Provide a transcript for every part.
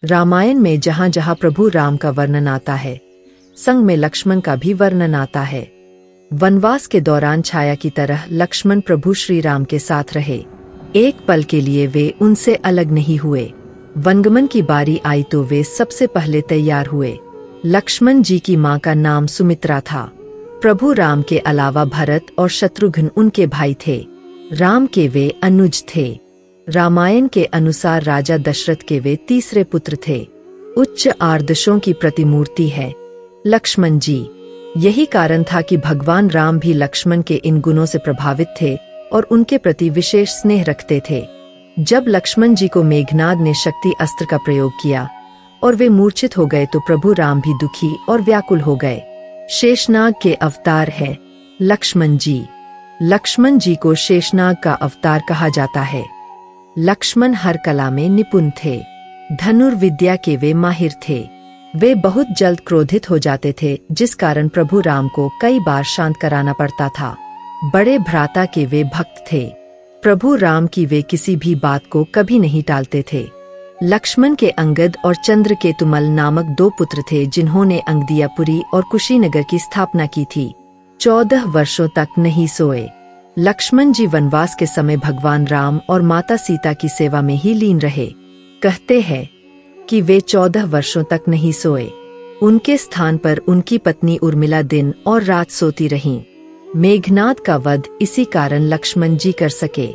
रामायण में जहाँ जहाँ प्रभु राम का वर्णन आता है, संग में लक्ष्मण का भी वर्णन आता है। वनवास के दौरान छाया की तरह लक्ष्मण प्रभु श्री राम के साथ रहे। एक पल के लिए वे उनसे अलग नहीं हुए। वनगमन की बारी आई तो वे सबसे पहले तैयार हुए। लक्ष्मण जी की मां का नाम सुमित्रा था। प्रभु राम के अलावा भरत और शत्रुघ्न उनके भाई थे। राम के वे अनुज थे। रामायण के अनुसार राजा दशरथ के वे तीसरे पुत्र थे। उच्च आदर्शों की प्रतिमूर्ति है लक्ष्मण जी। यही कारण था कि भगवान राम भी लक्ष्मण के इन गुणों से प्रभावित थे और उनके प्रति विशेष स्नेह रखते थे। जब लक्ष्मण जी को मेघनाद ने शक्ति अस्त्र का प्रयोग किया और वे मूर्छित हो गए तो प्रभु राम भी दुखी और व्याकुल हो गए। शेषनाग के अवतार है लक्ष्मण जी। लक्ष्मण जी को शेषनाग का अवतार कहा जाता है। लक्ष्मण हर कला में निपुण थे। धनुर्विद्या के वे माहिर थे। वे बहुत जल्द क्रोधित हो जाते थे, जिस कारण प्रभु राम को कई बार शांत कराना पड़ता था। बड़े भ्राता के वे भक्त थे। प्रभु राम की वे किसी भी बात को कभी नहीं टालते थे। लक्ष्मण के अंगद और चंद्रकेतुमल नामक 2 पुत्र थे, जिन्होंने अंगदियापुरी और कुशीनगर की स्थापना की थी। 14 वर्षों तक नहीं सोए। लक्ष्मण जी वनवास के समय भगवान राम और माता सीता की सेवा में ही लीन रहे। कहते हैं कि वे 14 वर्षों तक नहीं सोए। उनके स्थान पर उनकी पत्नी उर्मिला दिन और रात सोती रहीं। मेघनाद का वध इसी कारण लक्ष्मण जी कर सके,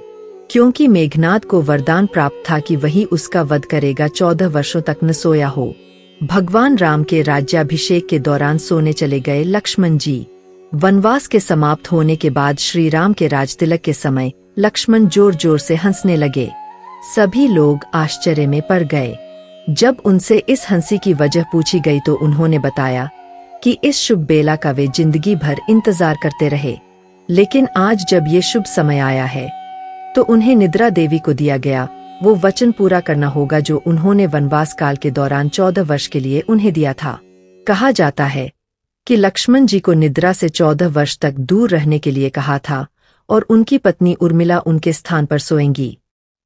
क्योंकि मेघनाद को वरदान प्राप्त था कि वही उसका वध करेगा। 14 वर्षों तक न सोया हो। भगवान राम के राज्याभिषेक के दौरान सोने चले गए लक्ष्मण जी। वनवास के समाप्त होने के बाद श्री राम के राजतिलक के समय लक्ष्मण जोर जोर से हंसने लगे। सभी लोग आश्चर्य में पड़ गए। जब उनसे इस हंसी की वजह पूछी गई तो उन्होंने बताया कि इस शुभ बेला का वे जिंदगी भर इंतजार करते रहे, लेकिन आज जब ये शुभ समय आया है तो उन्हें निद्रा देवी को दिया गया वो वचन पूरा करना होगा जो उन्होंने वनवास काल के दौरान 14 वर्ष के लिए उन्हें दिया था। कहा जाता है कि लक्ष्मण जी को निद्रा से 14 वर्ष तक दूर रहने के लिए कहा था और उनकी पत्नी उर्मिला उनके स्थान पर सोएंगी।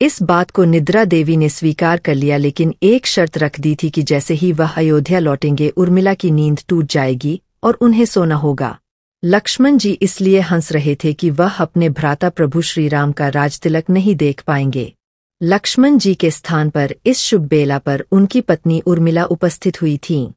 इस बात को निद्रा देवी ने स्वीकार कर लिया, लेकिन एक शर्त रख दी थी कि जैसे ही वह अयोध्या लौटेंगे उर्मिला की नींद टूट जाएगी और उन्हें सोना होगा। लक्ष्मण जी इसलिए हंस रहे थे कि वह अपने भ्राता प्रभु श्री राम का राजतिलक नहीं देख पाएंगे। लक्ष्मण जी के स्थान पर इस शुभ बेला पर उनकी पत्नी उर्मिला उपस्थित हुई थीं।